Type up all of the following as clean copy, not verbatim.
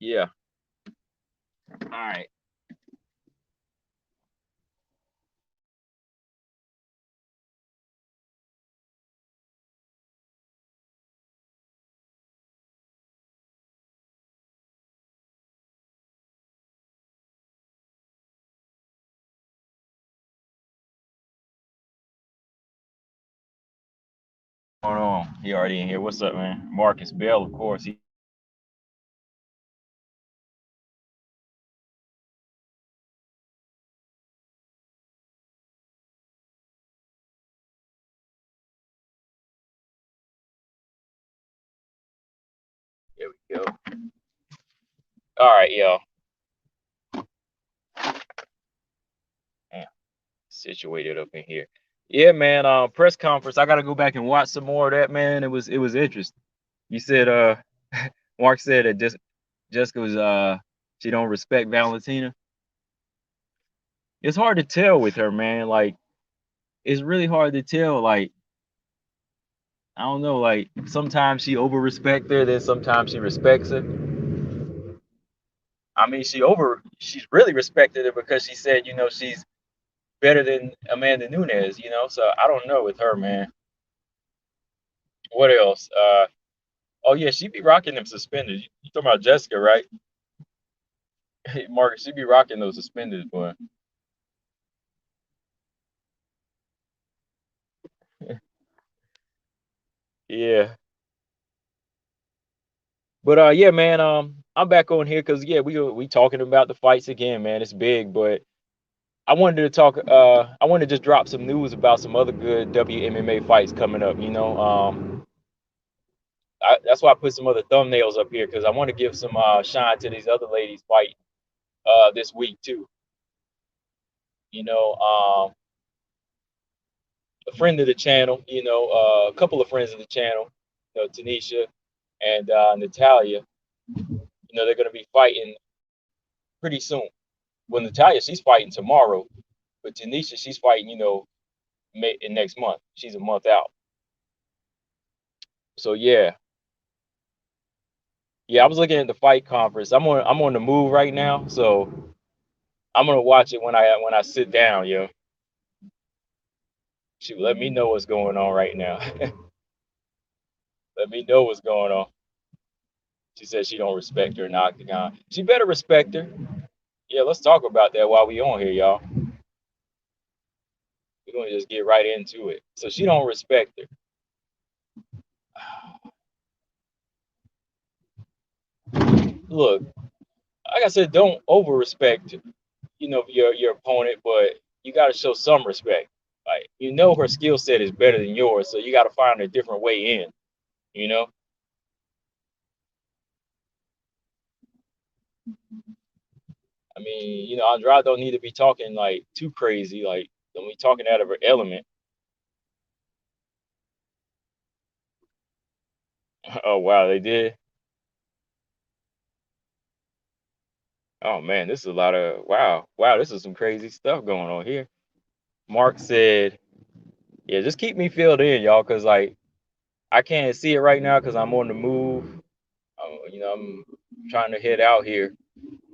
Yeah. All right. What's going on? He already in here. What's up, man? Marcus Bell, of course. Here we go. All right, y'all. Man, situated up in here. Yeah, man. Press conference. I gotta go back and watch some more of that, man. It was interesting. You said Mark said that Jessica was she don't respect Valentina. It's hard to tell with her, man. Like it's really hard to tell. Like I don't know. Like sometimes she over respect her, then sometimes she respects her. I mean, she's really respected her because she said, she's better than Amanda Nunes. So I don't know with her, man. What else? Oh yeah, she be rocking them suspenders. You talking about Jessica, right? Marcus, she be rocking those suspenders, boy. Yeah. But yeah, man, I'm back on here because yeah, we talking about the fights again, man. It's big, but I wanted to talk. I wanted to just drop some news about some other good WMMA fights coming up. That's why I put some other thumbnails up here because I want to give some shine to these other ladies fight this week too. You know, a friend of the channel. A couple of friends of the channel. Taneisha and Natalya. They're going to be fighting pretty soon. Well, Natalya, she's fighting tomorrow, but Taneisha, she's fighting, in next month. She's a month out. So yeah, yeah. I was looking at the fight conference. I'm on the move right now, so I'm gonna watch it when I sit down. She let me know what's going on right now. Let me know what's going on. She said she don't respect her in the octagon. She better respect her. Yeah, let's talk about that while we on here, y'all. We're gonna just get right into it. So she don't respect her. Look, like I said, don't over respect, your opponent, but you got to show some respect. Like her skill set is better than yours, so you got to find a different way in. You know, I mean, Andrade don't need to be talking like too crazy. Like don't be talking out of her element. Oh wow, they did. Oh man, this is a lot of wow. This is some crazy stuff going on here. Mark said, "Yeah, just keep me filled in, y'all, cause like I can't see it right now because I'm on the move. I'm trying to head out here,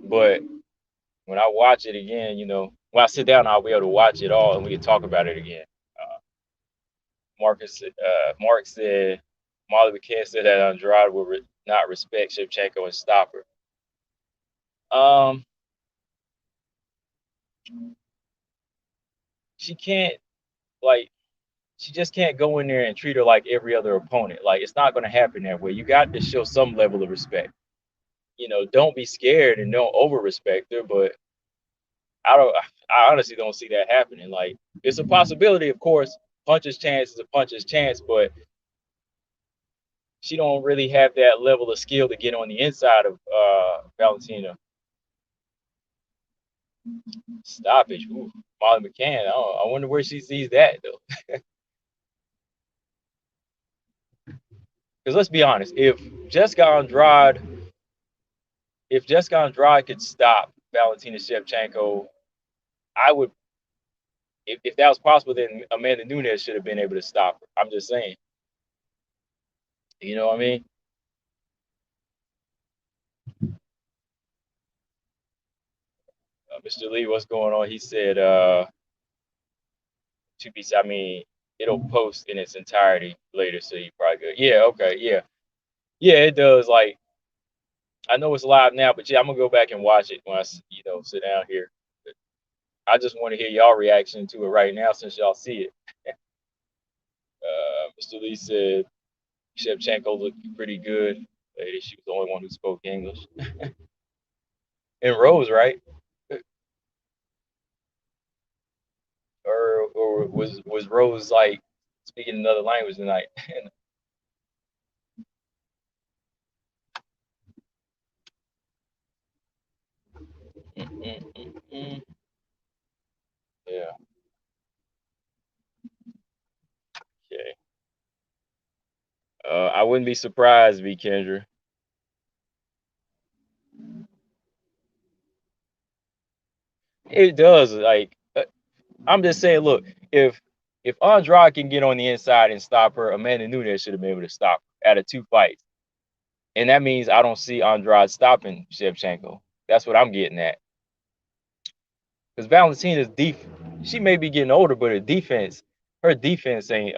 but when I watch it again, when I sit down, I'll be able to watch it all and we can talk about it again." Uh, Mark said, Molly McCann said that Andrade will not respect Shevchenko and stop her. Um, she can't like she just can't go in there and treat her like every other opponent. Like it's not going to happen that way. You got to show some level of respect. Don't be scared and don't over respect her, but I don't. I honestly don't see that happening. Like it's a possibility, of course. Puncher's chance is a puncher's chance, but she don't really have that level of skill to get on the inside of Valentina. Stoppage. Ooh, Molly McCann. I wonder where she sees that though. Because let's be honest, if Jessica Andrade could stop Valentina Shevchenko, I would. If that was possible, then Amanda Nunes should have been able to stop her. I'm just saying. You know what I mean? Mr. Lee, what's going on? He said, to be, I mean, it'll post in its entirety later, so you probably good. Yeah, okay, yeah. Yeah, it does. Like, I know it's live now, but yeah, I'm gonna go back and watch it when sit down here. But I just want to hear y'all reaction to it right now since y'all see it. Mr. Lee said Shevchenko looked pretty good. Lady, she was the only one who spoke English. And Rose, right? Or was Rose like speaking another language tonight? Yeah. Okay. I wouldn't be surprised, V. Kendra. It does. Like, I'm just saying. Look, if Andrade can get on the inside and stop her, Amanda Nunes should have been able to stop her out of two fights, and that means I don't see Andrade stopping Shevchenko. That's what I'm getting at. Because Valentina's she may be getting older, but her defense ain't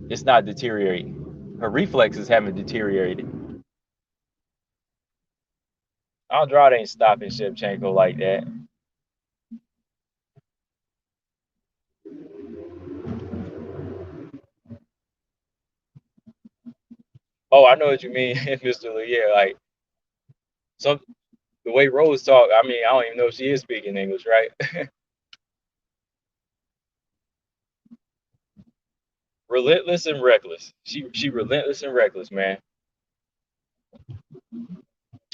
it's not deteriorating. Her reflexes haven't deteriorated. Andrade ain't stopping Shevchenko like that. Oh, I know what you mean, Mr. Lee. Yeah, like some the way Rose talk. I mean, I don't even know if she is speaking English, right? Relentless and reckless. She relentless and reckless, man.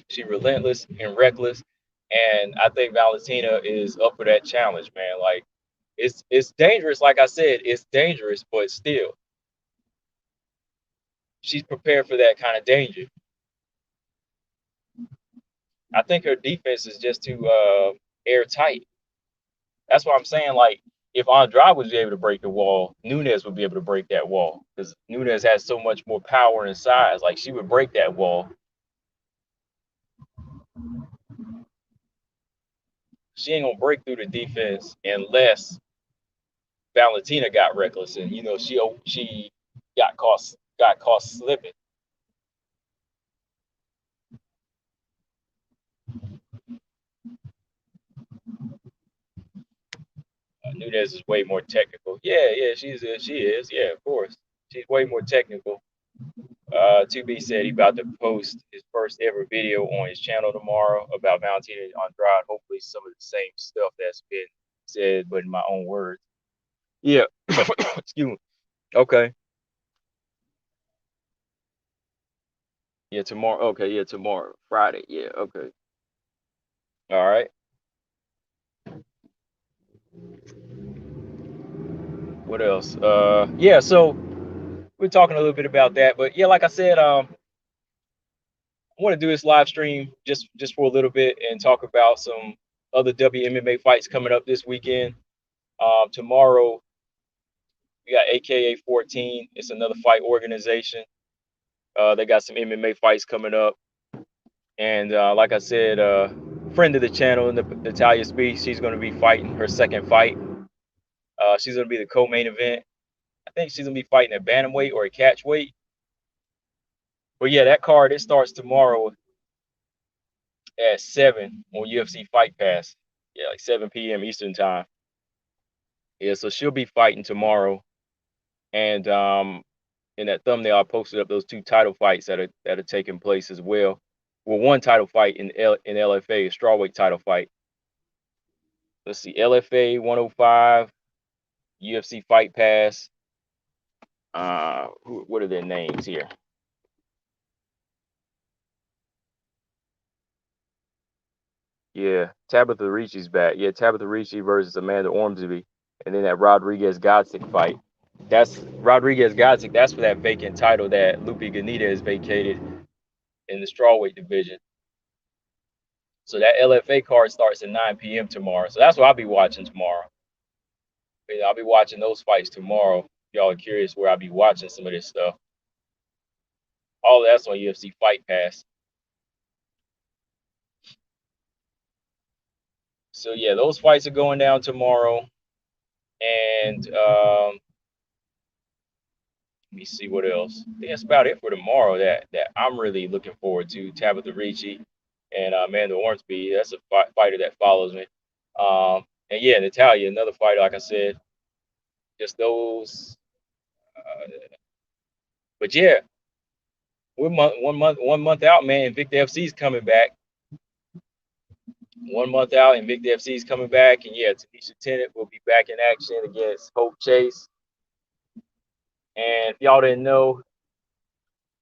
She relentless and reckless, and I think Valentina is up for that challenge, man. Like it's dangerous. Like I said, it's dangerous, but still, she's prepared for that kind of danger. I think her defense is just too airtight. That's what I'm saying. Like if Andrade was able to break the wall, Nunes would be able to break that wall because Nunes has so much more power and size. Like she would break that wall. She ain't gonna break through the defense unless Valentina got reckless and she got caught slipping. Nunes is way more technical. Yeah, yeah, she is. Yeah, of course, she's way more technical. 2B said he about to post his first ever video on his channel tomorrow about Valentina Andrade. Hopefully, some of the same stuff that's been said, but in my own words. Yeah. Excuse me. Okay. Yeah, tomorrow. Okay, yeah, tomorrow, Friday. Yeah, okay. All right. What else? Yeah. So we're talking a little bit about that, but yeah, like I said, I want to do this live stream just for a little bit and talk about some other WMMA fights coming up this weekend. Tomorrow we got AKA 14. It's another fight organization. They got some MMA fights coming up, and like I said, friend of the channel, Natalya Speece, she's going to be fighting her second fight. She's going to be the co-main event. I think she's going to be fighting at bantamweight or at catchweight. But yeah, that card it starts tomorrow at 7 on UFC Fight Pass. Yeah, like 7 p.m. Eastern time. Yeah, so she'll be fighting tomorrow. And in that thumbnail, I posted up those two title fights that are taking place as well. Well, one title fight in LFA, a strawweight title fight. Let's see, LFA 105, UFC Fight Pass. What are their names here? Yeah, Tabitha Ricci's back. Yeah, Tabitha Ricci versus Amanda Ormsby, and then that Rodriguez Godsick fight. That's Rodriguez Godsick. That's for that vacant title that Lupe Ganita has vacated in the strawweight division. So that LFA card starts at 9 p.m. tomorrow. So that's what I'll be watching tomorrow. I'll be watching those fights tomorrow. Y'all are curious where I'll be watching some of this stuff. All that's on UFC Fight Pass. So yeah, those fights are going down tomorrow, and let me see what else. I think that's about it for tomorrow. That I'm really looking forward to. Tabitha Ricci and Amanda Ormsby. That's a fighter that follows me. And yeah, Natalya, another fighter. Like I said, just those. But yeah, we're one month out, man. Invicta FC's coming back. 1 month out, Invicta FC's coming back, and yeah, Taneisha Tennant will be back in action against Hope Chase. And if y'all didn't know,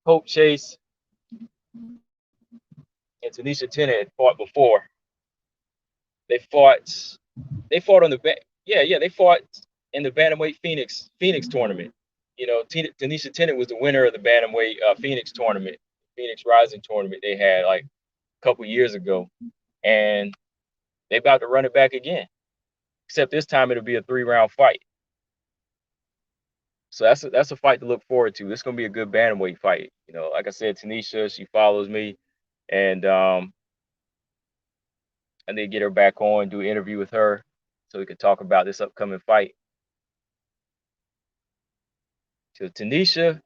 Hope Chase and Taneisha Tennant had fought before. They fought. They fought on the they fought in the bantamweight Phoenix tournament. You know, Taneisha Tennant was the winner of the bantamweight Phoenix tournament, Phoenix Rising tournament they had like a couple years ago, and they about to run it back again. Except this time it'll be a 3-round fight. So that's a fight to look forward to. It's gonna be a good bantamweight fight. You know, like I said, Taneisha, she follows me, and I need to get her back on, do an interview with her, so we could talk about this upcoming fight. So Taneisha,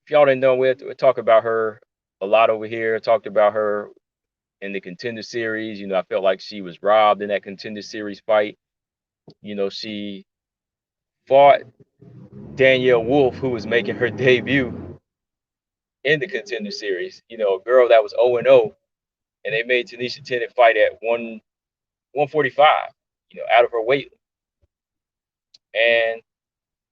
if y'all didn't know, we talk about her a lot over here. Talked about her in the Contender Series. You know, I felt like she was robbed in that Contender Series fight. You know, she fought Danielle Wolf, who was making her debut in the Contender Series. You know, a girl that was 0-0, and they made Taneisha Tennant fight at 145. You know, out of her weight. And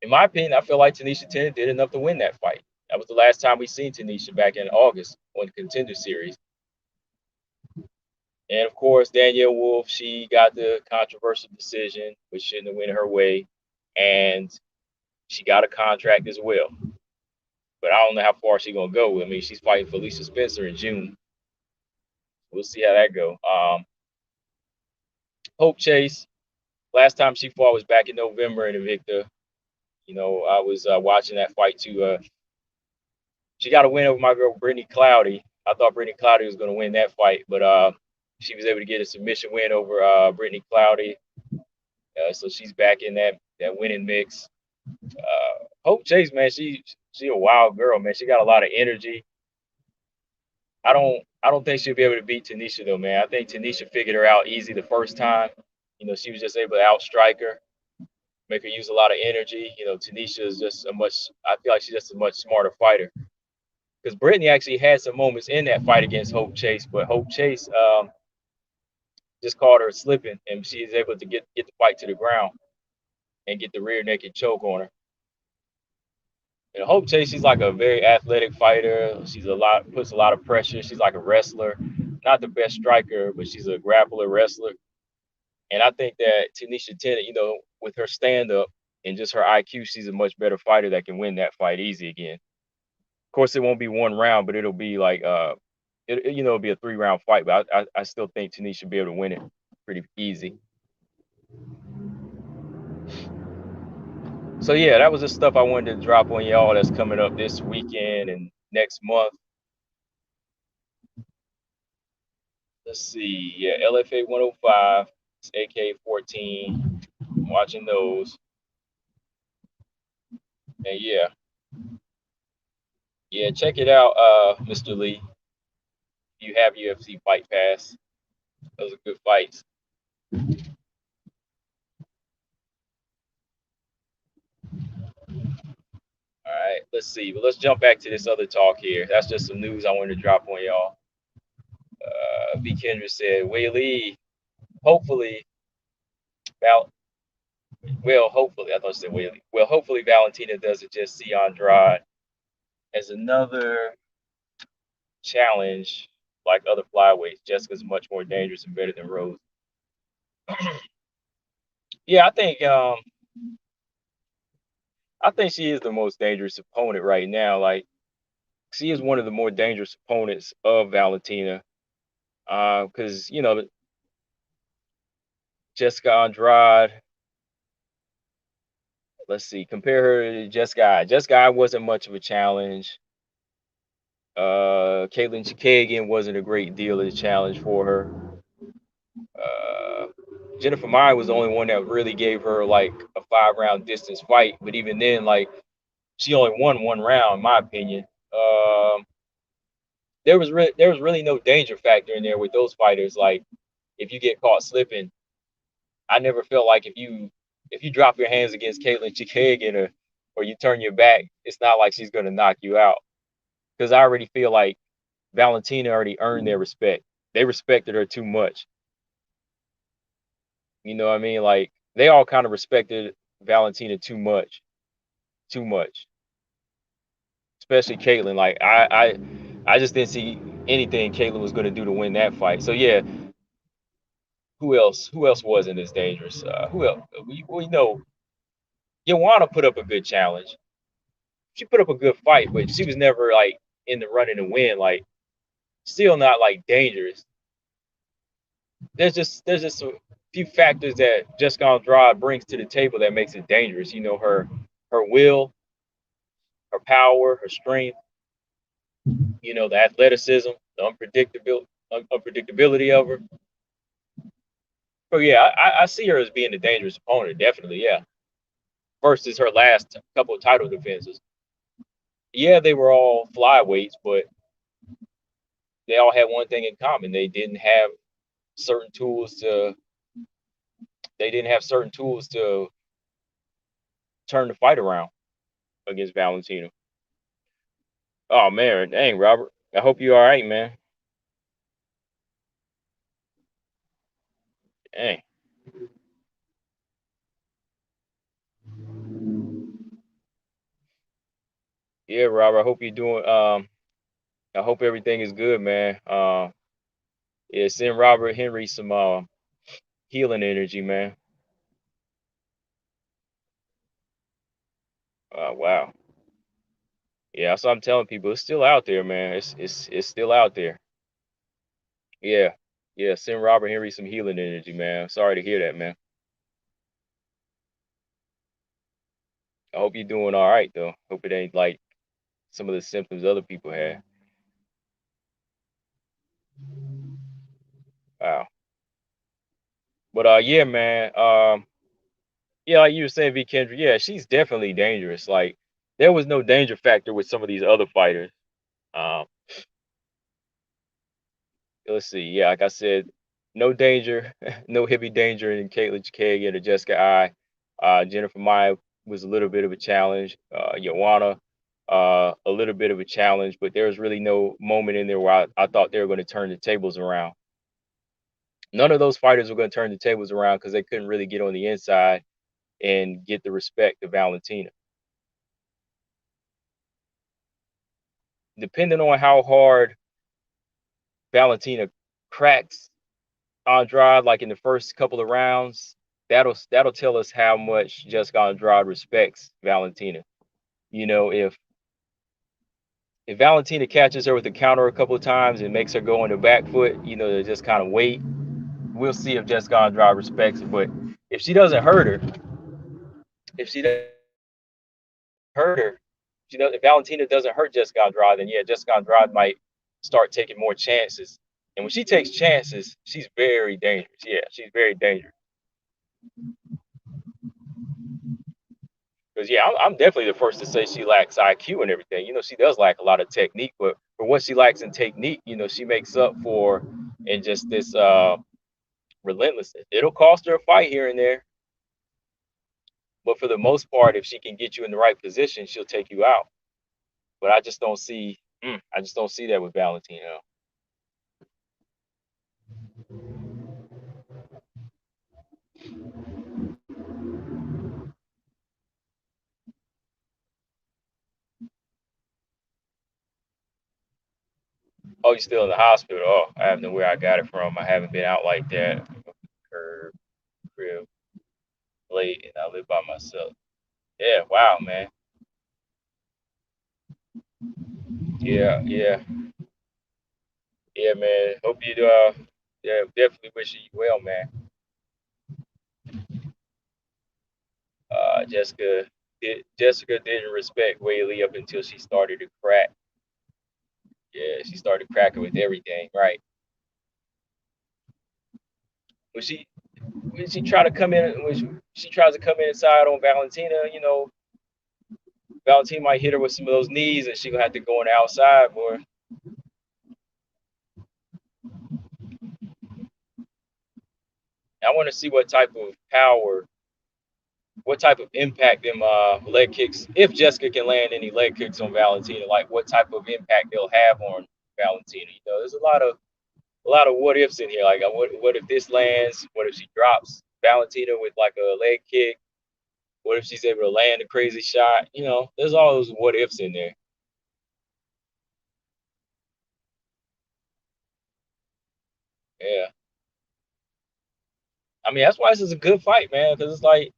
in my opinion, I feel like Taneisha Tennant did enough to win that fight. That was the last time we seen Taneisha back in August on the Contender Series. And of course, Danielle Wolf, she got the controversial decision, which shouldn't have went her way. And she got a contract as well. But I don't know how far she's gonna go. I mean, she's fighting Felicia Spencer in June. We'll see how that go. Hope Chase, last time she fought was back in November in Invicta. You know, I was watching that fight too. She got a win over my girl Brittany Cloudy. I thought Brittany Cloudy was gonna win that fight, but she was able to get a submission win over Brittany Cloudy. So she's back in that winning mix. Hope Chase, man, she a wild girl, man. She got a lot of energy. I don't think she'll be able to beat Taneisha though, man. I think Taneisha figured her out easy the first time. You know, she was just able to outstrike her, make her use a lot of energy. You know, Taneisha is just I feel like she's just a much smarter fighter. Because Brittany actually had some moments in that fight against Hope Chase, but Hope Chase just caught her slipping, and she is able to get the fight to the ground and get the rear naked choke on her. And Hope Chase, she's like a very athletic fighter. Puts a lot of pressure. She's like a wrestler, not the best striker, but she's a grappler wrestler. And I think that Taneisha Tennant, you know, with her stand up and just her IQ, she's a much better fighter that can win that fight easy again. Of course, it won't be one round, but it'll be like it'll be a 3-round fight. But I still think Taneisha should be able to win it pretty easy. So yeah, that was the stuff I wanted to drop on y'all that's coming up this weekend and next month. Let's see. Yeah, LFA 105, AK 14. Watching those. And yeah. Yeah, check it out, Mr. Lee. You have UFC Fight Pass. Those are good fights. All right, let's see. But let's jump back to this other talk here. That's just some news I wanted to drop on y'all. B. Kendra said, Whaley, hopefully, hopefully, I thought she said Whaley. Well, hopefully Valentina doesn't just see Andrade as another challenge like other flyweights. Jessica's much more dangerous and better than Rose. Yeah, I think she is the most dangerous opponent right now. Like, she is one of the more dangerous opponents of Valentina. Because, you know, Jessica Andrade, let's see, compare her to Jessica. Jessica wasn't much of a challenge. Caitlin Chikagian wasn't a great deal of a challenge for her. Uh, Jennifer Mai was the only one that really gave her like a 5 round distance fight, but even then, like she only won 1 round, in my opinion. There was really no danger factor in there with those fighters. Like if you get caught slipping, I never felt like if you drop your hands against Caitlin Chikagian or you turn your back, it's not like she's gonna knock you out. Because I already feel like Valentina already earned their respect. They respected her too much. You know what I mean? Like they all kind of respected Valentina too much, too much. Especially Caitlin. Like I just didn't see anything Caitlin was gonna do to win that fight. So yeah, who else? Who else wasn't as dangerous? Who else? We know Joanna put up a good challenge. She put up a good fight, but she was never like in the running to win. Like still not like dangerous. There's just a few factors that Jessica Andrade brings to the table that makes it dangerous. You know, her will, her power, her strength. You know, the athleticism, the unpredictability of her. So yeah, I see her as being a dangerous opponent, definitely. Yeah, versus her last couple of title defenses. Yeah, they were all flyweights, but they all had one thing in common: certain tools to they didn't have certain tools to turn the fight around against Valentina. Oh man, dang Robert, I hope you all right, man. Dang, yeah, Robert, I hope you're doing. I hope everything is good, man. Yeah, send Robert Henry some healing energy, man. Wow. Yeah, that's what I'm telling people. It's still out there, man. It's still out there. Yeah, yeah. Send Robert Henry some healing energy, man. Sorry to hear that, man. I hope you're doing all right though. Hope it ain't like some of the symptoms other people had. Wow. But yeah, man. Yeah, like you were saying, V Kendrick. Yeah, she's definitely dangerous. Like there was no danger factor with some of these other fighters. Um, let's see. Yeah, like I said, no danger, no heavy danger in Caitlin Chikagian or Jessica I. Jennifer Maya was a little bit of a challenge. Joanna, a little bit of a challenge, but there was really no moment in there where I thought they were going to turn the tables around. None of those fighters were going to turn the tables around because they couldn't really get on the inside and get the respect of Valentina. Depending on how hard Valentina cracks Andrade, like in the first couple of rounds, that'll tell us how much Jessica Andrade respects Valentina. You know, if Valentina catches her with a counter a couple of times and makes her go on the back foot, you know, to just kind of wait, we'll see if Jessica Andrade respects it. But if she doesn't hurt her, if she doesn't hurt her, if Valentina doesn't hurt Jessica Andrade, then yeah, Jessica Andrade might start taking more chances. And when she takes chances, she's very dangerous. Yeah, she's very dangerous. Because yeah, I'm definitely the first to say she lacks IQ and everything. You know, she does lack a lot of technique, but for what she lacks in technique, you know, she makes up for in just this relentlessness. It'll cost her a fight here and there, but for the most part, if she can get you in the right position, she'll take you out. But I just don't see that with Valentino. Oh, you're still in the hospital? Oh, I have no where I got it from. I haven't been out like that. Curb, crib, late, and I live by myself. Yeah, wow, man. Yeah, yeah, yeah, man. Hope you yeah, definitely wishing you well, man. Jessica didn't respect Whaley up until she started to crack. Yeah, she started cracking with everything, right? when she try to come in when she tries to come inside on Valentina, Valentina might hit her with some of those knees, and she gonna have to go on the outside, boy. I want to see what type of impact them leg kicks, if Jessica can land any leg kicks on Valentina, like what type of impact they'll have on Valentina. There's a lot of what ifs in here. Like, what if this lands? What if she drops Valentina with like a leg kick? What if she's able to land a crazy shot? There's all those what ifs in there. Yeah. I mean, that's why this is a good fight, man, because it's like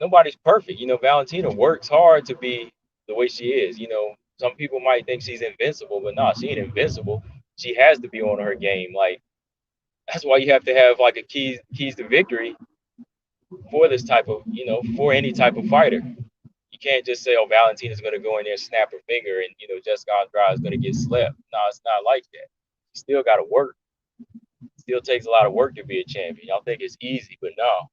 nobody's perfect. Valentina works hard to be the way she is. Some people might think she's invincible, but no, she ain't invincible. She has to be on her game. Like, that's why you have to have like a keys to victory for this type of, for any type of fighter. You can't just say, oh, Valentina's going to go in there and snap her finger and, Jessica Andrade is going to get slept. No, it's not like that. You still got to work. It still takes a lot of work to be a champion. Y'all think it's easy, but no.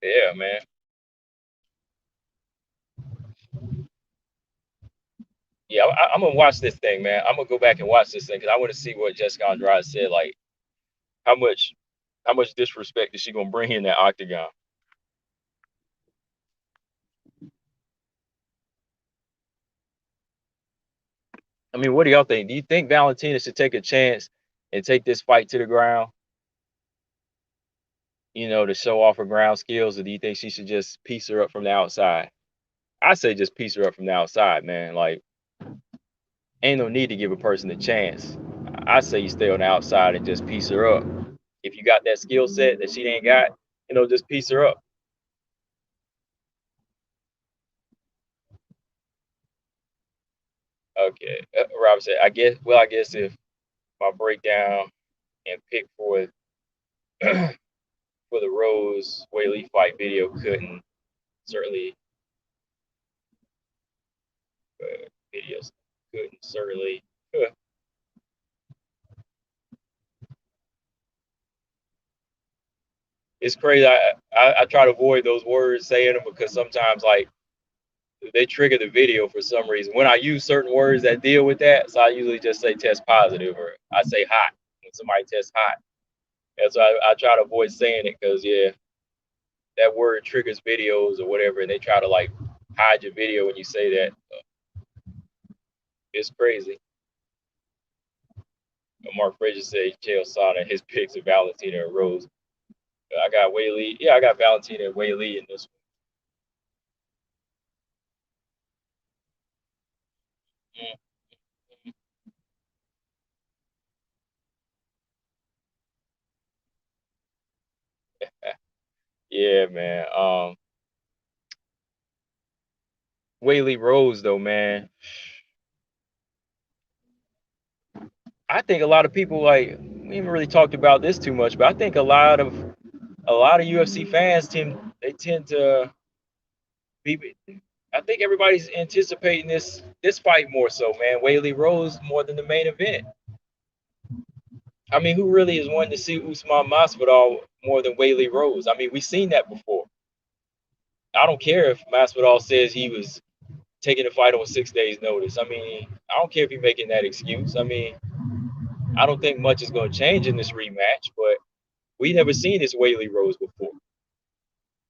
Yeah, man. Yeah, I'm gonna watch this thing, man. I'm gonna go back and watch this thing because I want to see what Jessica Andrade said. Like, how much, how much disrespect is she gonna bring in that octagon? I mean, what do y'all think? Do you think Valentina should take a chance and take this fight to the ground? To show off her ground skills, or do you think she should just piece her up from the outside? I say just piece her up from the outside, man. Like, ain't no need to give a person a chance. I say you stay on the outside and just piece her up. If you got that skill set that she ain't got, just piece her up. Okay, Robert said, I guess. Well, I guess if my breakdown and pick for for the Rose Whaley fight video couldn't certainly videos couldn't certainly. It's crazy. I try to avoid those words saying them because sometimes like they trigger the video for some reason. When I use certain words that deal with that, so I usually just say test positive or I say hot when somebody tests hot. And so I try to avoid saying it because yeah, that word triggers videos or whatever, and they try to like hide your video when you say that. It's crazy. Mark Frazier said Chael Sonnen, his picks of Valentina and Rose. I got Whaley. Yeah, I got Valentina and Whaley in this one. Yeah, man. Whaley Rose though, man. I think a lot of people like we haven't really talked about this too much, but I think a lot of UFC fans tend to be. I think everybody's anticipating this fight more so, man. Whaley Rose more than the main event. I mean, who really is wanting to see Usman Masvidal more than Whaley Rose? I mean, we've seen that before. I don't care if Masvidal says he was taking the fight on 6 days' notice. I mean, I don't care if you're making that excuse. I mean, I don't think much is going to change in this rematch, but we never seen this Whaley Rose before.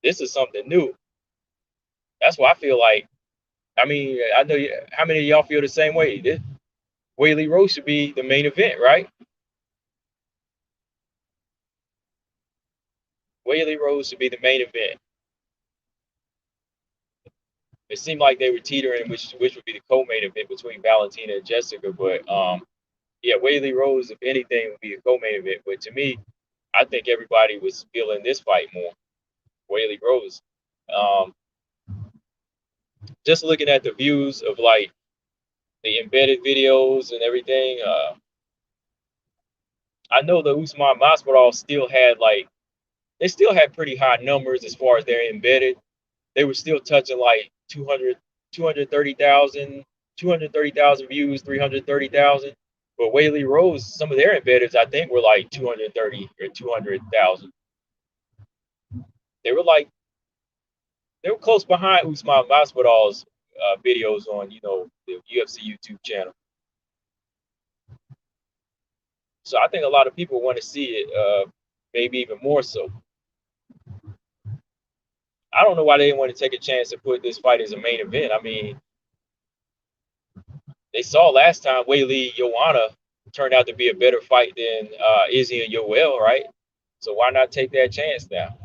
This is something new. That's why I feel like. I mean, I know how many of y'all feel the same way. This Whaley Rose should be the main event, right? Whaley Rose should be the main event. It seemed like they were teetering, which would be the co-main event between Valentina and Jessica. But yeah, Whaley Rose, if anything, would be a co-main event. But to me, I think everybody was feeling this fight more. Whaley Rose. Um, just looking at the views of like the embedded videos and everything, I know the Usman Masvidal still had like they still had pretty high numbers as far as their embedded. They were still touching like 200, 230,000, 230,000 views, 330,000. But Whaley Rose, some of their embeddeds, I think, were like 230 or 200,000. They were like they were close behind Usman Masvidal's videos on the UFC YouTube channel. So I think a lot of people want to see it, maybe even more so. I don't know why they didn't want to take a chance to put this fight as a main event. I mean, they saw last time Weili Joanna turned out to be a better fight than Izzy and Yoel, right? So why not take that chance now?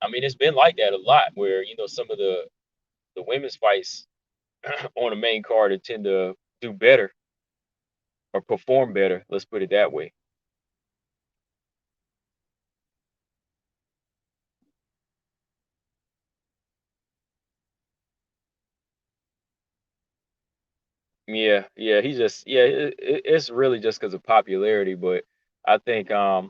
I mean, it's been like that a lot, where some of the women's fights on the main card tend to do better or perform better. Let's put it that way. Yeah, yeah, he just yeah, it's really just because of popularity, but I think I've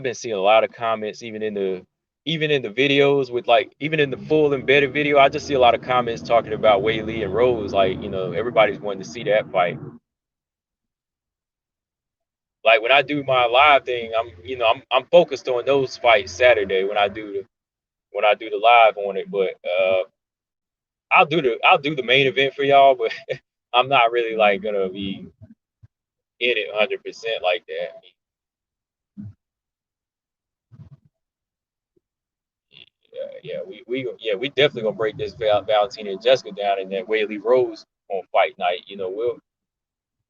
been seeing a lot of comments even in the videos with like even in the full embedded video, I just see a lot of comments talking about Wei Lee and Rose, like everybody's wanting to see that fight. Like when I do my live thing, I'm focused on those fights Saturday when I do the live on it, but I'll do the main event for y'all, but I'm not really like gonna be in it 100% like that. Yeah, we definitely gonna break this Valentina and Jessica down in that Whaley Rose on fight night.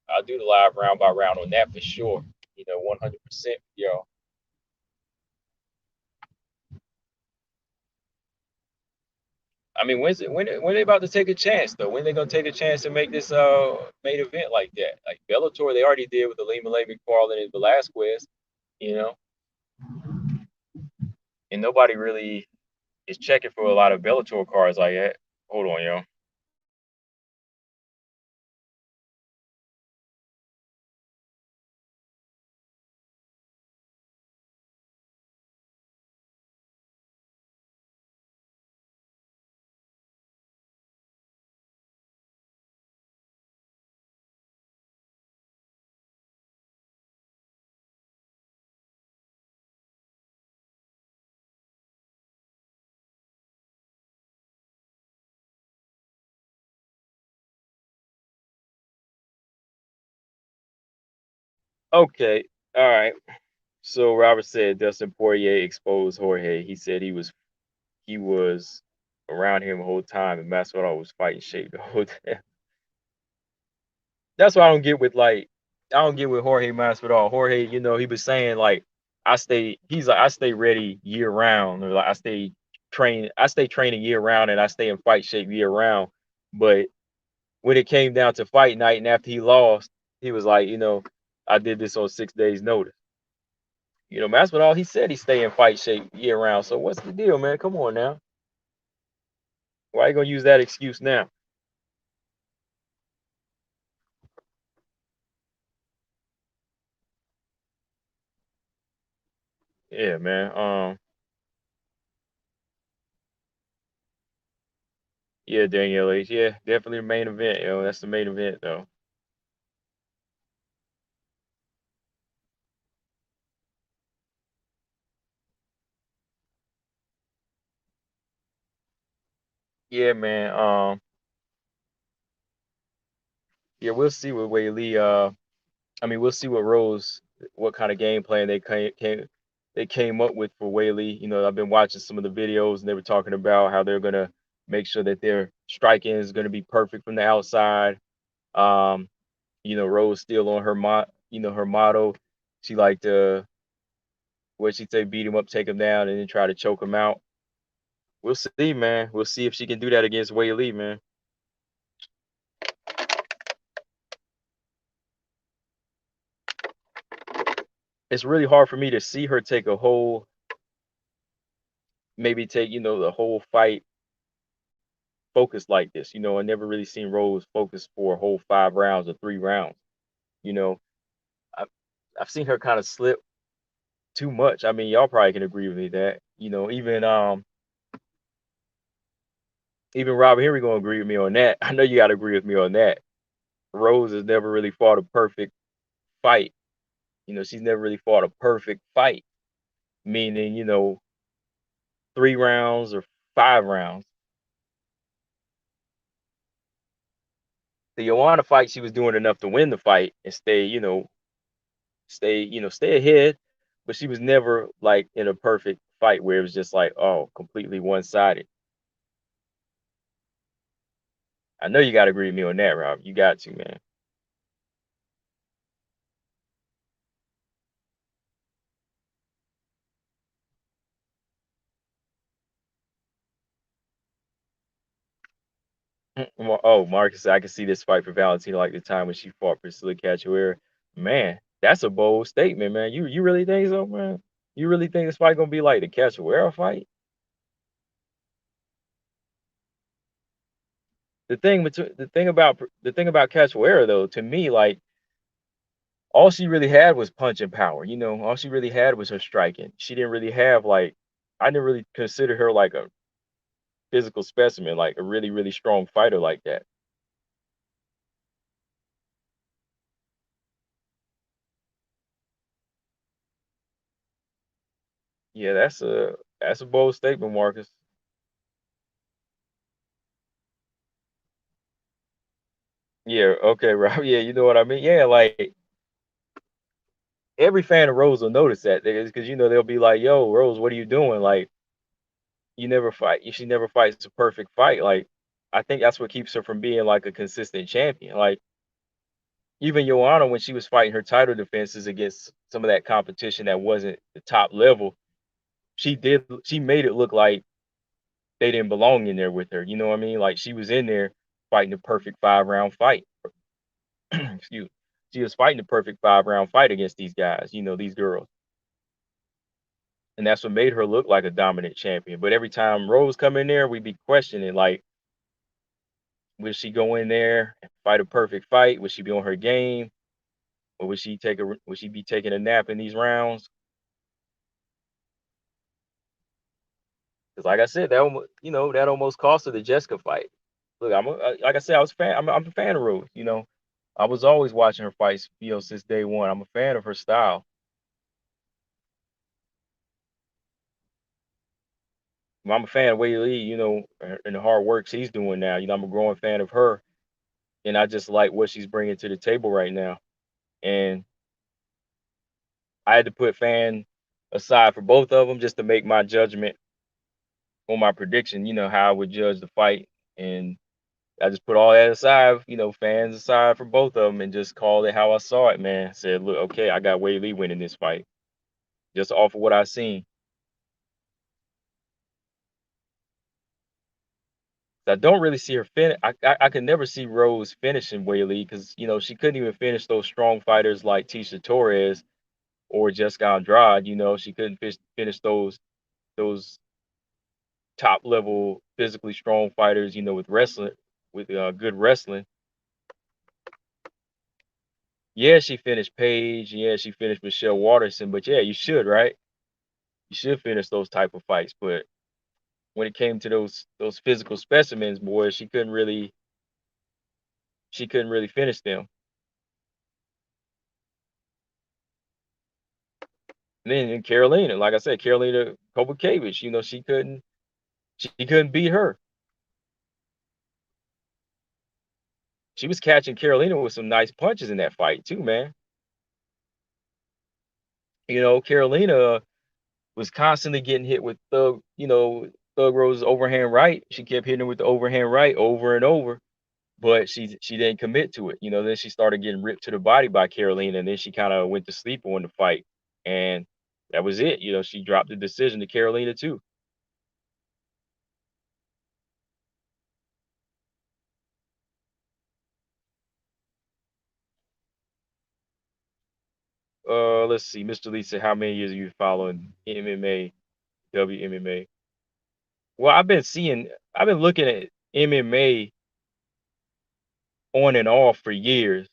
I'll do the live round by round on that for sure. 100%, yo. I mean, when they about to take a chance though? When they gonna take a chance to make this main event like that? Like Bellator, they already did with the Lima Levy Farland and Velasquez, you know, and nobody really is checking for a lot of Bellator cards like that. Hold on, yo. Okay, all right. So Robert said Dustin Poirier exposed Jorge. He said he was around him the whole time, and Masvidal was fighting shape the whole time. That's what I don't get with I don't get with Jorge Masvidal. Jorge, he was saying like he's like I stay ready year round, or like I stay training year round, and I stay in fight shape year round. But when it came down to fight night, and after he lost, he was like, I did this on 6 days notice. Masvidal, he said he stay in fight shape year round. So what's the deal, man? Come on now. Why you gonna use that excuse now? Yeah, man. Yeah, Danielle H. Yeah, definitely the main event, yo. That's the main event, though. Yeah, man. Yeah, we'll see what Wei Lee. I mean, we'll see what kind of game plan they came up with for Wei Lee. I've been watching some of the videos, and they were talking about how they're gonna make sure that their striking is gonna be perfect from the outside. Um, Rose still on her motto. She like to what she say, beat him up, take him down, and then try to choke him out. We'll see, man. We'll see if she can do that against Wei Lee, man. It's really hard for me to see her take a whole, maybe take, the whole fight focused like this. I never really seen Rose focus for a whole 5 rounds or 3 rounds. You know, I've, I've seen her kind of slip too much. I mean, y'all probably can agree with me that, even even Rob Henry gonna agree with me on that. I know you gotta agree with me on that. Rose has never really fought a perfect fight. She's never really fought a perfect fight, meaning, 3 rounds or 5 rounds. The Joanna fight, she was doing enough to win the fight and stay ahead, but she was never like in a perfect fight where it was just like, oh, completely one-sided. I know you got to agree with me on that, Rob. You got to, man. Oh, Marcus, I can see this fight for Valentina like the time when she fought Priscilla Cachoeira. Man, that's a bold statement, man. You really think so, man? You really think this fight gonna be like the Cachoeira fight? The thing about Cachoeira though, to me, like all she really had was punching power. All she really had was her striking. She didn't really have like I didn't really consider her like a physical specimen, like a really, really strong fighter like that. Yeah, that's a bold statement, Marcus. Yeah, okay, Rob. Yeah, you know what I mean? Yeah, like every fan of Rose will notice that because they'll be like, "Yo, Rose, what are you doing? Like, you never fight. She never fights a perfect fight." Like, I think that's what keeps her from being like a consistent champion. Like, even Joanna, when she was fighting her title defenses against some of that competition that wasn't the top level, she made it look like they didn't belong in there with her. You know what I mean? Like she was in there fighting the perfect 5 round fight. Excuse. She was fighting the perfect 5 round fight against these guys. These girls. And that's what made her look like a dominant champion. But every time Rose come in there, we be questioning like, will she go in there and fight a perfect fight? Would she be on her game, or would she be taking a nap in these rounds? Because like I said, that almost cost her the Jessica fight. Look, like I said, I'm a fan of Rose. I was always watching her fights, since day one. I'm a fan of her style. I'm a fan of Wei Lee, and the hard work she's doing now. I'm a growing fan of her, and I just like what she's bringing to the table right now. And I had to put Fan aside for both of them just to make my judgment on my prediction. How I would judge the fight, and I just put all that aside. Fans aside for both of them, and just called it how I saw it. Man, said, look, okay, I got Wei Lee winning this fight just off of what I seen. I don't really see her finish. I can never see Rose finishing Whaley because she couldn't even finish those strong fighters like Tisha Torres or Jessica Andrade. She couldn't finish those top level physically strong fighters. With wrestling, with good wrestling. Yeah, she finished Paige. Yeah, she finished Michelle Waterson. But yeah, you should, right? You should finish those type of fights. But when it came to those physical specimens, boy, she couldn't really finish them. And then in Carolina, like I said, Carolina Kobakevich, she couldn't beat her. She was catching Carolina with some nice punches in that fight too, man. Carolina was constantly getting hit with Thug Rose's overhand right. She kept hitting her with the overhand right over and over, but she didn't commit to it. Then she started getting ripped to the body by Carolina, and then she kind of went to sleep on the fight, and that was it. She dropped the decision to Carolina too. Let's see. Mr. Lee said, how many years have you following MMA, WMMA? Well, I've been looking at MMA on and off for years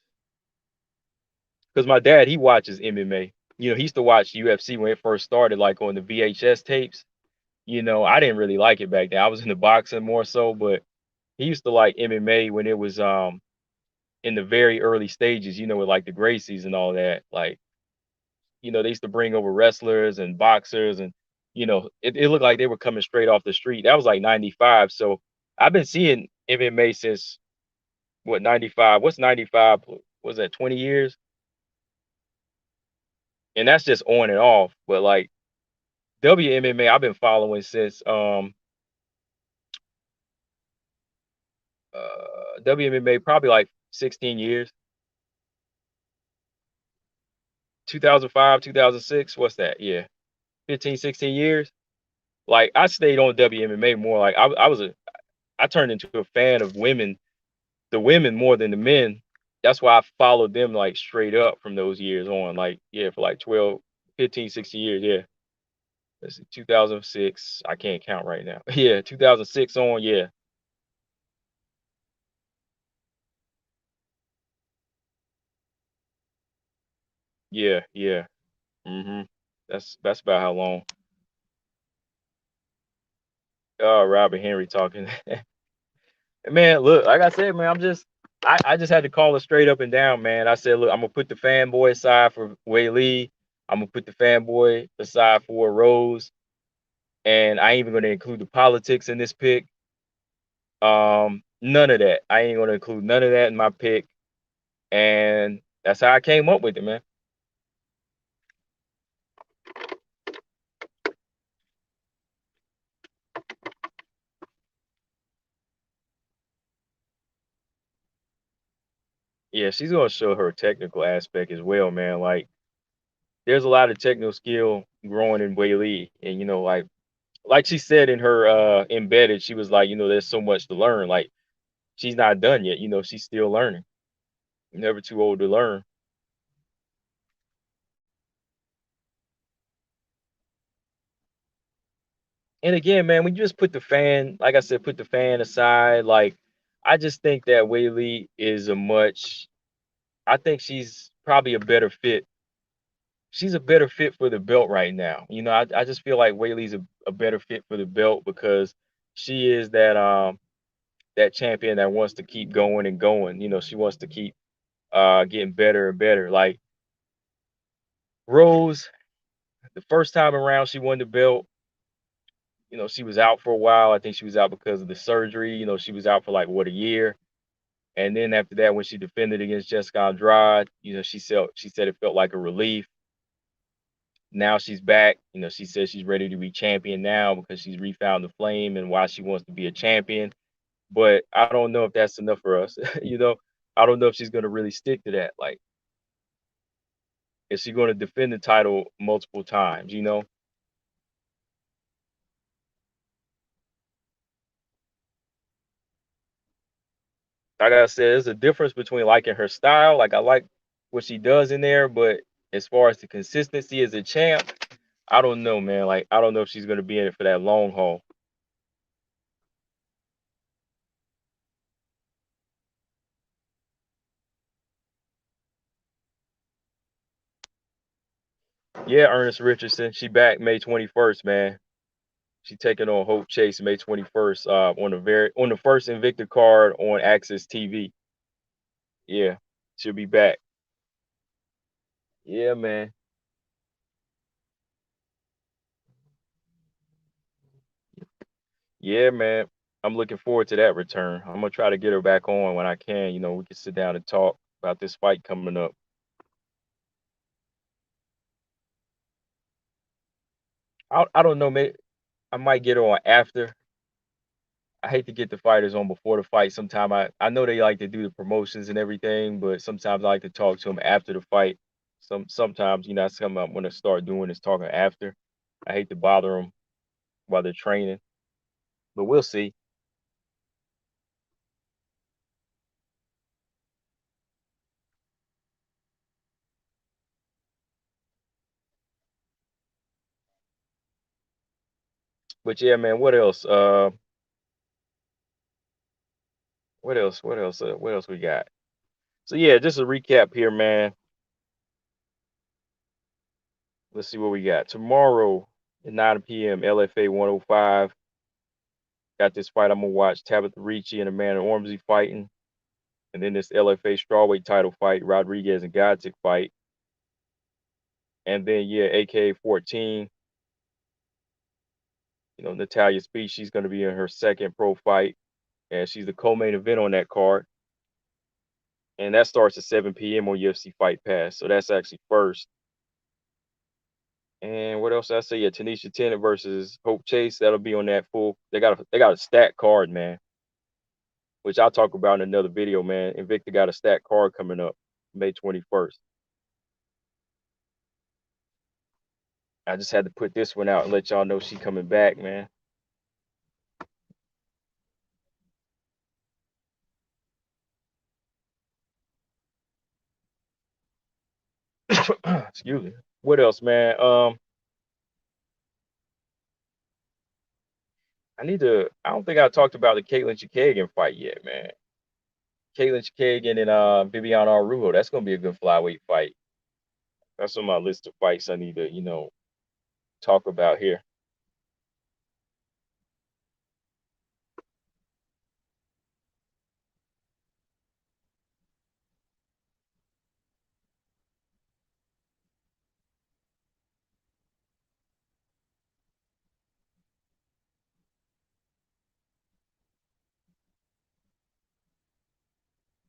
because my dad, he watches MMA. He used to watch UFC when it first started, like on the VHS tapes. I didn't really like it back then. I was into boxing more so, but He used to like MMA when it was in the very early stages, with like the Gracies and all that. Like, they used to bring over wrestlers and boxers and it looked like they were coming straight off the street. That was like 95. So I've been seeing MMA since what 95? What's 95? Was that 20 years? And that's just on and off. But like WMMA, I've been following since WMMA probably like 16 years. 2005, 2006, what's that? Yeah. 15, 16 years. Like I stayed on WMMA more. Like I turned into a fan of women, the women more than the men. That's why I followed them like straight up from those years on. Like, yeah, for like 12, 15, 16 years. Yeah. Let's see, 2006. I can't count right now. Yeah, 2006 on. Yeah. Yeah. Yeah. That's about how long. Oh, Robert Henry talking. Man, look, like I said, man, I just had to call it straight up and down, man. I said, look, I'm gonna put the fanboy aside for Wei Lee. I'm gonna put the fanboy aside for Rose, and I ain't even gonna include the politics in this pick. None of that. I ain't gonna include none of that in my pick, and that's how I came up with it, man. Yeah, she's gonna show her technical aspect as well, man. Like, there's a lot of technical skill growing in Wei Lee, and like she said in her embedded, she was like, there's so much to learn. Like she's not done yet. She's still learning. Never too old to learn. And again, man, when you just put the fan, like I said, put the fan aside. Like I just think that Whaley is a much. I think she's probably a better fit. She's a better fit for the belt right now. I just feel like Whaley's a better fit for the belt because she is that champion that wants to keep going and going. She wants to keep getting better and better. Like Rose, the first time around she won the belt, she was out for a while. I think she was out because of the surgery. She was out for like what, a year. And then after that, when she defended against Jessica Andrade, she said it felt like a relief. Now she's back. She says she's ready to be champion now because she's refound the flame and why she wants to be a champion. But I don't know if that's enough for us. I don't know if she's gonna really stick to that. Like, is she gonna defend the title multiple times? Like I said, there's a difference between liking her style. Like I like what she does in there, but as far as the consistency as a champ, I don't know, man. Like I don't know if she's gonna be in it for that long haul. Yeah, Ernest Richardson, she back May 21st, man. She taking on Hope Chase May 21st on the first Invicta card on Access TV. Yeah, she'll be back. Yeah, man. Yeah, man. I'm looking forward to that return. I'm gonna try to get her back on when I can. We can sit down and talk about this fight coming up. I don't know, maybe I might get her on after. I hate to get the fighters on before the fight. Sometime I know they like to do the promotions and everything, but sometimes I like to talk to them after the fight. Sometimes that's something I'm gonna start doing is talking after. I hate to bother them while they're training, but we'll see. But yeah, man, what else? What else? What else? What else we got? So yeah, just a recap here, man. Let's see what we got tomorrow at 9 p.m. LFA 105. Got this fight I'm gonna watch: Tabitha Ricci and Amanda Ormsey fighting, and then this LFA strawweight title fight, Rodriguez and Godzik fight, and then yeah, AK 14. Natalya Speece, she's gonna be in her second pro fight, and she's the co-main event on that card. And that starts at 7 p.m. on UFC Fight Pass. So that's actually first. And what else did I say? Yeah, Taneisha Tennant versus Hope Chase. That'll be on that full. They got a stacked card, man, which I'll talk about in another video, man. Invicta got a stacked card coming up May 21st. I just had to put this one out and let y'all know she coming back, man. Excuse me. What else, man? I don't think I talked about the Caitlin Chikagian fight yet, man. Caitlin Chikagian and Viviana Arujo. That's gonna be a good flyweight fight. That's on my list of fights I need to, talk about here.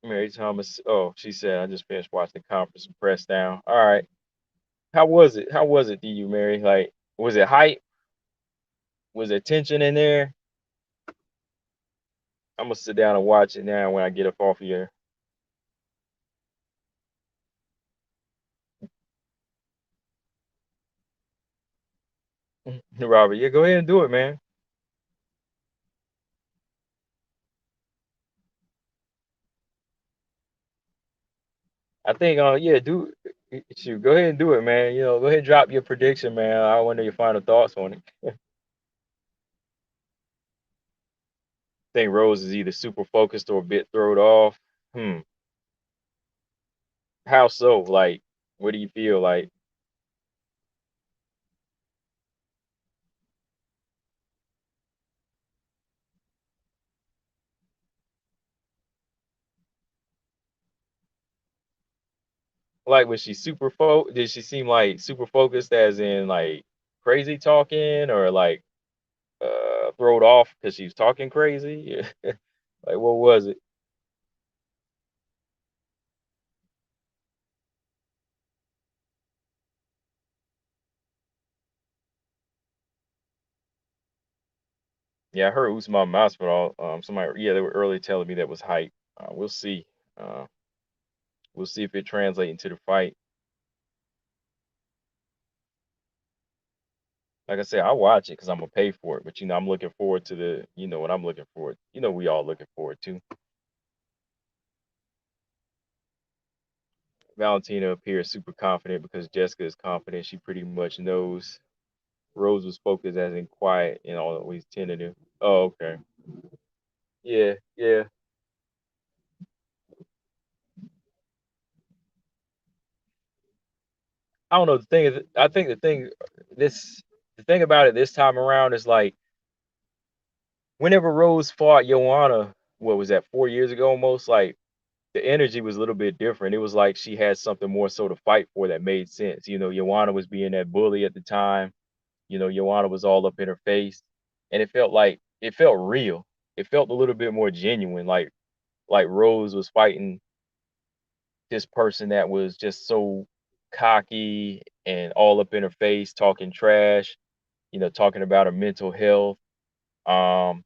Mary Thomas. Oh, she said I just finished watching the conference and press down. All right. How was it? How was it to you, Mary? Like, was it hype? Was there tension in there? I'm gonna sit down and watch it now when I get up off of here. Robert, yeah, go ahead and do it, man. I think, yeah, do shoot, go ahead and do it, man. Go ahead and drop your prediction, man. I wonder your final thoughts on it. I think Rose is either super focused or a bit thrown off. Hmm. How so? Like, what do you feel like? Like, was she did she seem like super focused as in like crazy talking or like throwed off because she was talking crazy? Like, what was it? Yeah, I heard Usman Masvidal. Somebody, yeah, they were early telling me that was hype. We'll see. Uh, we'll see if it translates into the fight. Like I said, I'll watch it because I'm gonna pay for it. But I'm looking forward to what I'm looking forward. We all looking forward to. Valentina appears super confident because Jessica is confident. She pretty much knows. Rose was focused as in quiet and always tentative. Oh, okay. Yeah, yeah. I don't know. The thing is, I think the thing about it this time around is like whenever Rose fought Joanna, what was that, 4 years ago almost? Like the energy was a little bit different. It was like she had something more so to fight for that made sense. Joanna was being that bully at the time. Joanna was all up in her face, and it felt real. It felt a little bit more genuine. Like Rose was fighting this person that was just so cocky and all up in her face, talking trash, talking about her mental health, um,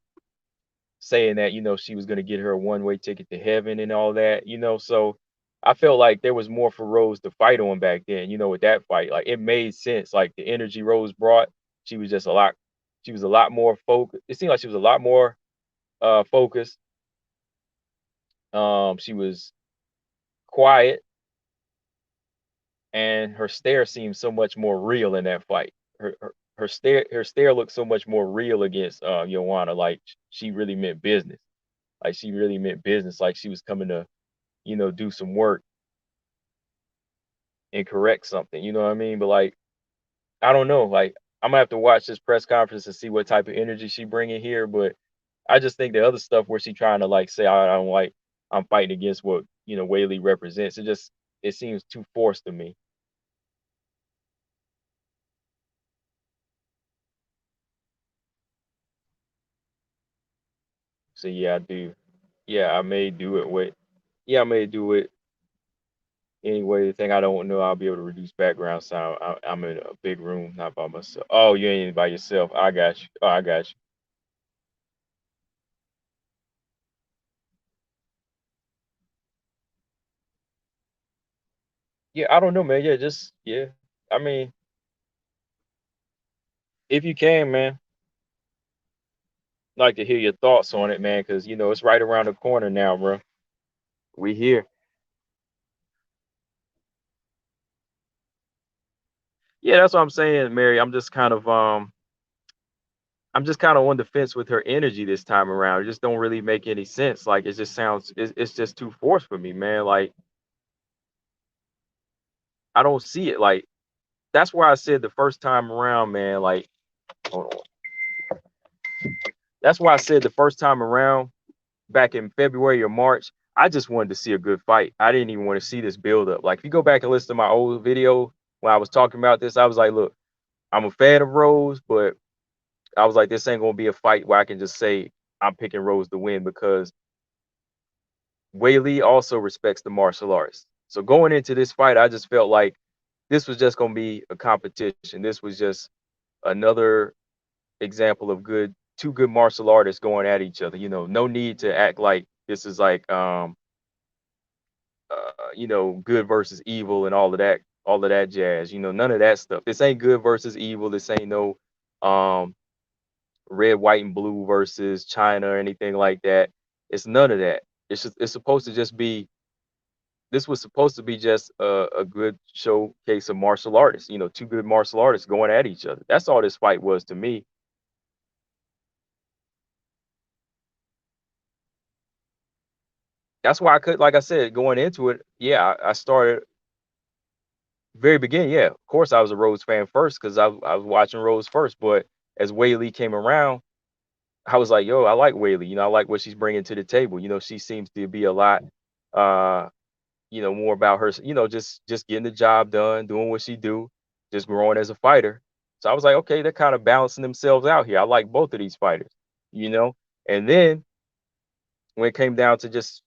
saying that, she was going to get her a one-way ticket to heaven and all that. So I felt like there was more for Rose to fight on back then, with that fight. Like it made sense. Like the energy Rose brought, she was just a lot, she was a lot more focused. It seemed like she was a lot more focused. She was quiet and her stare seemed so much more real in that fight. Her stare looked so much more real against Joanna. Like she really meant business. Like she really meant business. Like she was coming to, do some work and correct something. You know what I mean? But like, I don't know. Like I'm gonna have to watch this press conference and see what type of energy she bring in here. But I just think the other stuff where she trying to like say I don't like I'm fighting against what Whaley represents. It seems too forced to me. So yeah, I do. Yeah, I may do it with. Yeah, I may do it anyway. The thing I don't know, I'll be able to reduce background sound. I'm in a big room, not by myself. Oh, you ain't by yourself. I got you. Oh, I got you. Yeah, I don't know, man. Yeah, just yeah. I mean, if you can, man, like to hear your thoughts on it, man, because it's right around the corner now, bro. We here. Yeah, that's what I'm saying, Mary. I'm just kind of on the fence with her energy this time around. It just don't really make any sense. Like it just sounds it's just too forced for me, man. Like I don't see it. Like that's why I said the first time around, man, like hold on. That's why I said the first time around back in February or March, I just wanted to see a good fight. I didn't even want to see this build up. Like if you go back and listen to my old video when I was talking about this, I was like, look, I'm a fan of Rose, but I was like, this ain't gonna be a fight where I can just say I'm picking Rose to win because Wei Lee also respects the martial arts. So going into this fight, I just felt like this was just gonna be a competition. This was just another example of two good martial artists going at each other. No need to act like this is like good versus evil and all of that jazz. None of that stuff. This ain't good versus evil. This ain't no um red, white, and blue versus China or anything like that. It's none of that. It's supposed to just be this was supposed to be just a good showcase of martial artists, two good martial artists going at each other. That's all this fight was to me. That's why I could, like I said, going into it, yeah, I started very beginning. Yeah, of course, I was a Rose fan first because I was watching Rose first. But as Wei Lee came around, I was like, yo, I like Wei Lee. I like what she's bringing to the table. She seems to be a lot, uh, more about her, just getting the job done, doing what she do, just growing as a fighter. So I was like, okay, they're kind of balancing themselves out here. I like both of these fighters, you know. And then when it came down to just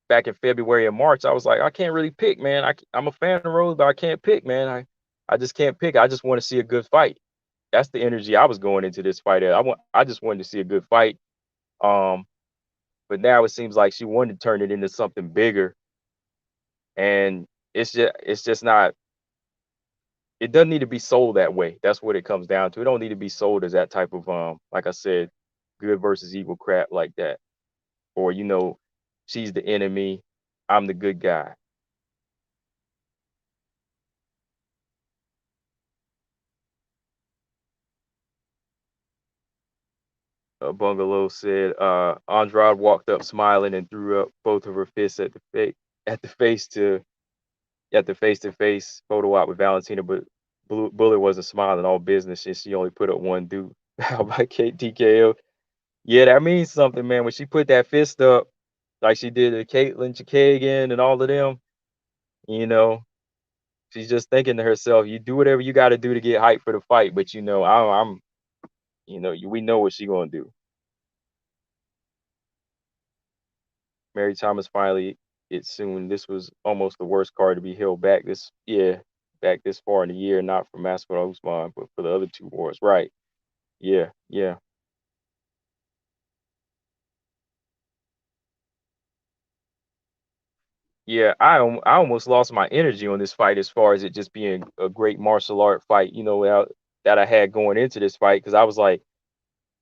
back in February and March, I was like, I can't really pick, man. I'm a fan of Rose, but I can't pick, man. I just can't pick. I just want to see a good fight. That's the energy I was going into this fight at. I just wanted to see a good fight. Um, but now it seems like she wanted to turn it into something bigger, and it's just not. It doesn't need to be sold that way. That's what it comes down to. It don't need to be sold as that type of like I said, good versus evil crap like that. Or she's the enemy, I'm the good guy. Bungalow said Andrade walked up smiling and threw up both of her fists at the face to face photo op with Valentina, but Bullet wasn't smiling all business and she only put up one dude. How about TKO? Yeah, that means something, man. When she put that fist up, like she did to Caitlin Chikagan and all of them, you know, she's just thinking to herself, "You do whatever you got to do to get hyped for the fight." But we know what she gonna do. Mary Thomas finally it soon. This was almost the worst card to be held back back this far in the year, not for Masvidal Usman, but for the other two wars. Right? Yeah, yeah. Yeah, I almost lost my energy on this fight as far as it just being a great martial art fight, that I had going into this fight because I was like,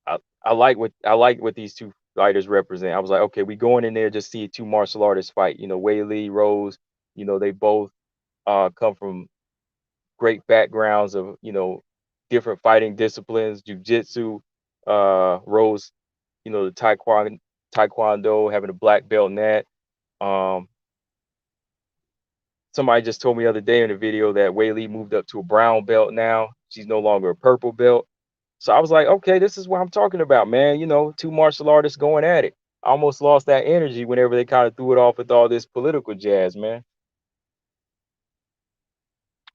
I like what these two fighters represent. I was like, okay, we going in there just see two martial artists fight. Wei Lee, Rose, they both come from great backgrounds of, different fighting disciplines, jujitsu, Rose, the taekwondo, having a black belt in that. Um, Somebody just told me the other day in a video that Wei Lee moved up to a brown belt now. She's no longer a purple belt. So I was like, okay, this is what I'm talking about, man. You know, two martial artists going at it. I almost lost that energy whenever they kind of threw it off with all this political jazz, man.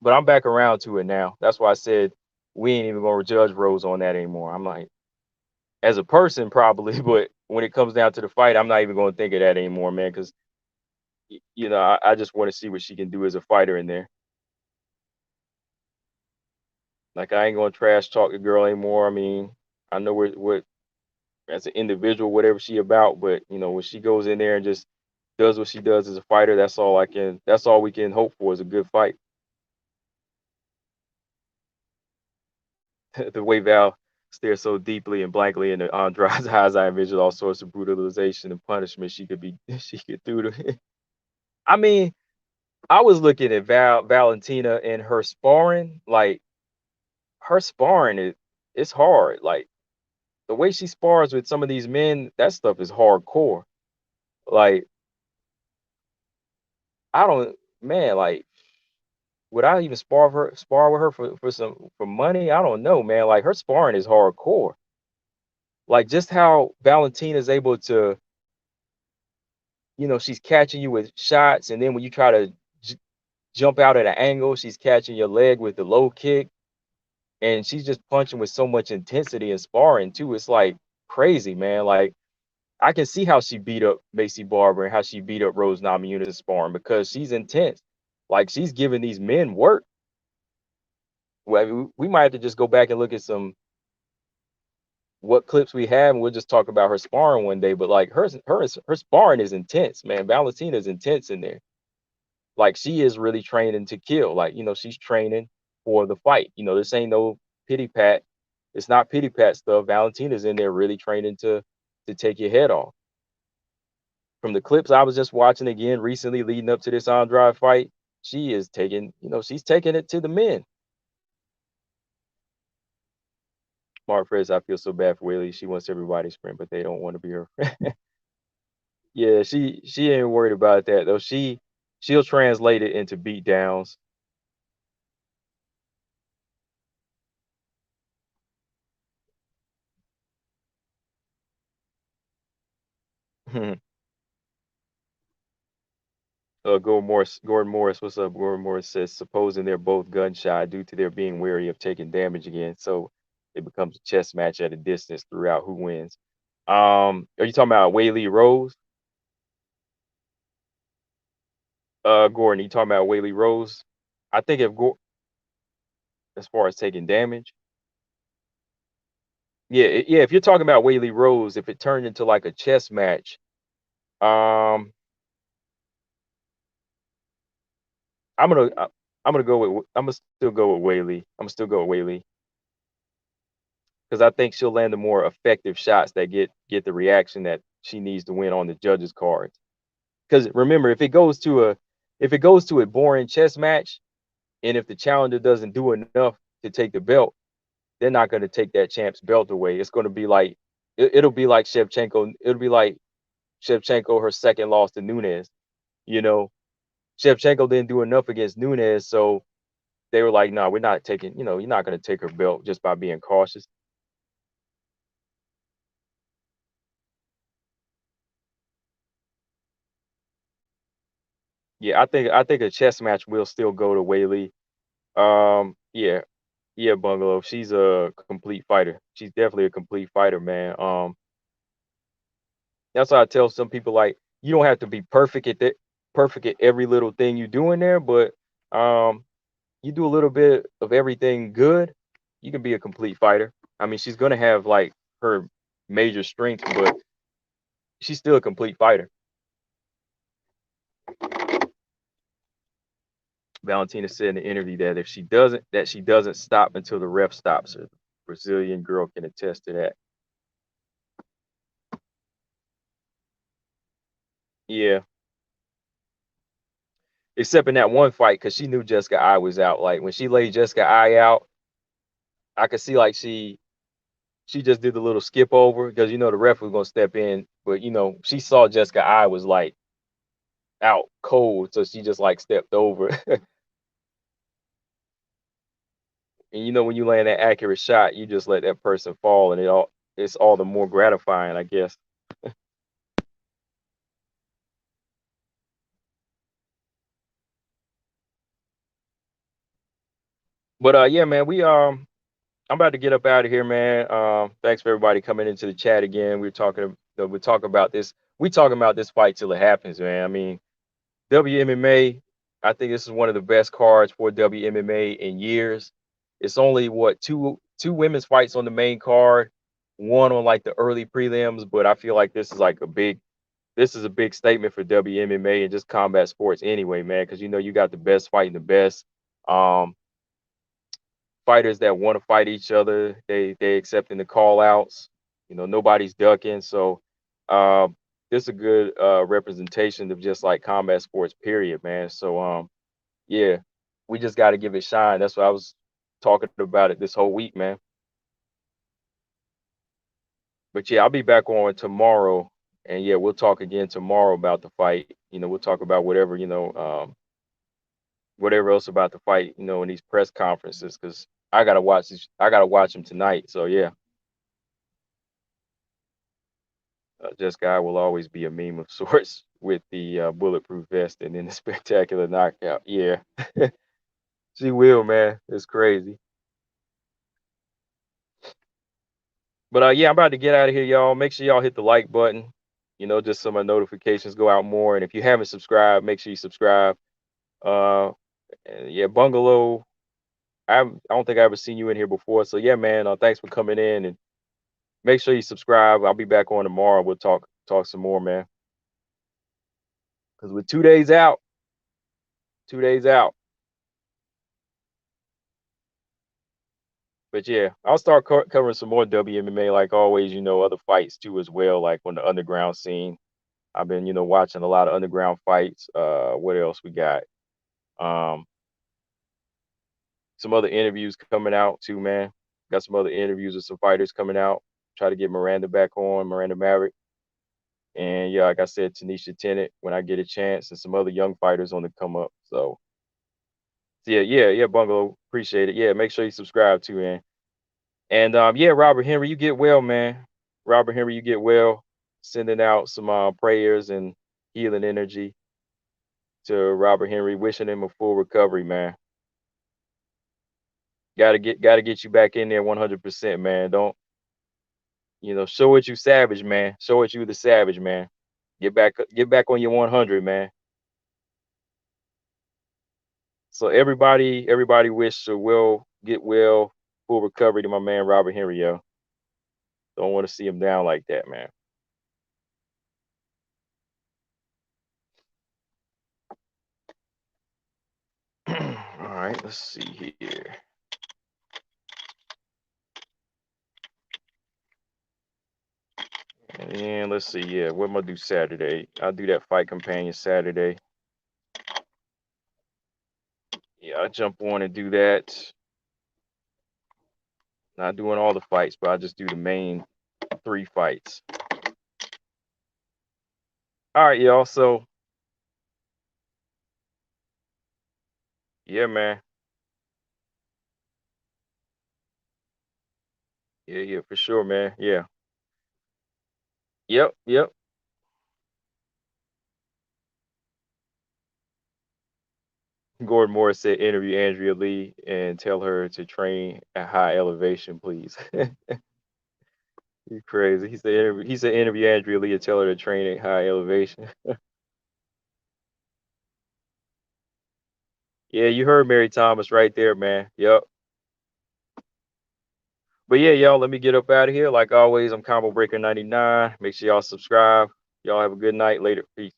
But I'm back around to it now. That's why I said we ain't even gonna judge Rose on that anymore. I'm like, as a person, probably, but when it comes down to the fight, I'm not even gonna think of that anymore, man. Because you know, I just want to see what she can do as a fighter in there. Like I ain't gonna trash talk the girl anymore. I mean, I know what as an individual, whatever she about, but you know, when she goes in there and just does what she does as a fighter, that's all we can hope for is a good fight. The way Val stares so deeply and blankly into Andrade's eyes, I envisioned all sorts of brutalization and punishment she could be she could do to. I mean, I was looking at Valentina and her sparring, like her sparring is it's hard. Like the way she spars with some of these men, that stuff is hardcore. Like I don't, man, like would I even spar with her for money? I don't know, man. Like her sparring is hardcore. Like just how Valentina is able to, you know, she's catching you with shots, and then when you try to jump out at an angle, she's catching your leg with the low kick, and she's just punching with so much intensity and sparring too. It's like crazy, man. Like I can see how she beat up Macy Barber and how she beat up Rose Namajunas in sparring because she's intense. Like she's giving these men work. Well, we might have to just go back and look at some what clips we have, and we'll just talk about her sparring one day. But like her sparring is intense, man. Valentina is intense in there. Like she is really training to kill. Like you know, she's training for the fight. You know, this ain't no pity pat. It's not pity pat stuff. Valentina's in there really training to take your head off. From the clips I was just watching again recently, leading up to this Andrade fight, she is taking, you know, she's taking it to the men. Mark Fred, I feel so bad for Whaley. She wants everybody to sprint, but they don't want to be her friend. Yeah, she ain't worried about that though. She'll translate it into beat downs. Gordon Morris, what's up? Gordon Morris says, supposing they're both gun shy due to their being wary of taking damage again, so it becomes a chess match at a distance throughout who wins. Are you talking about Whaley Rose? Gordon, you talking about Whaley Rose? I think as far as taking damage, yeah, yeah. If you're talking about Whaley Rose, if it turned into like a chess match, um, I'm gonna I, I'm gonna go with I'm gonna still go with Whaley. I'm gonna still go with Whaley because I think she'll land the more effective shots that get the reaction that she needs to win on the judges' cards. Because remember, if it goes to a boring chess match, and if the challenger doesn't do enough to take the belt, they're not going to take that champ's belt away. It's going to be like it'll be like Shevchenko. It'll be like Shevchenko her second loss to Nunes. You know, Shevchenko didn't do enough against Nunes, so they were like, "No, we're not taking. You know, you're not going to take her belt just by being cautious." Yeah, I think a chess match will still go to Whaley. Yeah, yeah, Bungalow. She's a complete fighter. She's definitely a complete fighter, man. That's why I tell some people like you don't have to be perfect at every little thing you do in there, but um, you do a little bit of everything good, you can be a complete fighter. I mean, she's gonna have like her major strengths, but she's still a complete fighter. Valentina said in the interview that if she doesn't stop until the ref stops her. The Brazilian girl can attest to that. Yeah, except in that one fight because she knew Jessica I was out. Like when she laid Jessica I out, I could see like she just did the little skip over because you know the ref was gonna step in, but you know she saw Jessica I was like out cold, so she just like stepped over. And you know, when you land that accurate shot, you just let that person fall, and it's all the more gratifying, I guess. But yeah, man, I'm about to get up out of here, man. Thanks for everybody coming into the chat again. We're talking about this. We talking about this fight till it happens, man. I mean, WMMA. I think this is one of the best cards for WMMA in years. It's only what two women's fights on the main card, one on like the early prelims, but I feel like this is a big statement for WMMA and just combat sports anyway, man. Because you know you got the best fighting the best. Um, Fighters that want to fight each other. They accepting the call outs. You know, nobody's ducking. So uh, this is a good representation of just like combat sports, period, man. So yeah, we just got to give it shine. That's what I was talking about it this whole week, man. But yeah, I'll be back on tomorrow, and yeah, we'll talk again tomorrow about the fight. You know, we'll talk about whatever whatever else about the fight. You know, in these press conferences, because I gotta watch this. I gotta watch them tonight. So yeah. Just guy will always be a meme of sorts with the bulletproof vest and then the spectacular knockout. Yeah, she will, man. It's crazy. But yeah, I'm about to get out of here, y'all. Make sure y'all hit the like button. You know, just so my notifications go out more. And if you haven't subscribed, make sure you subscribe. Uh, and yeah, Bungalow. I don't think I ever seen you in here before. So yeah, man. Thanks for coming in and make sure you subscribe. I'll be back on tomorrow. We'll talk some more, man. Because we're 2 days out. 2 days out. But yeah, I'll start covering some more WMMA like always. You know, other fights too as well, like on the underground scene. I've been, watching a lot of underground fights. What else we got? Um, some other interviews coming out too, man. Got some other interviews with some fighters coming out. Try to get Miranda back on, Miranda Maverick. And yeah, like I said, Taneisha Tennant when I get a chance, and some other young fighters on the come up. So yeah, Bungalow, appreciate it. Yeah, make sure you subscribe too, man. And yeah, Robert Henry, you get well, man. Robert Henry, you get well. Sending out some prayers and healing energy to Robert Henry, wishing him a full recovery, man. Gotta get you back in there 100%, man. Don't show it you savage, man. Show it you the savage, man. Get back on your 100, man. So everybody wish a get well, full recovery to my man Robert Henry, yo. Don't want to see him down like that, man. All right, let's see here. And let's see, yeah, what am I do Saturday? I'll do that fight companion Saturday. Yeah, I'll jump on and do that. Not doing all the fights, but I'll just do the main 3 fights. All right, y'all. So yeah, man. Yeah, for sure, man. Yeah. Yep. Gordon Morris said interview Andrea Lee and tell her to train at high elevation, please. You crazy. He said interview Andrea Lee and tell her to train at high elevation. Yeah, you heard Mary Thomas right there, man. Yep. But yeah, y'all, let me get up out of here. Like always, I'm Combo Breaker 99. Make sure y'all subscribe. Y'all have a good night. Later. Peace.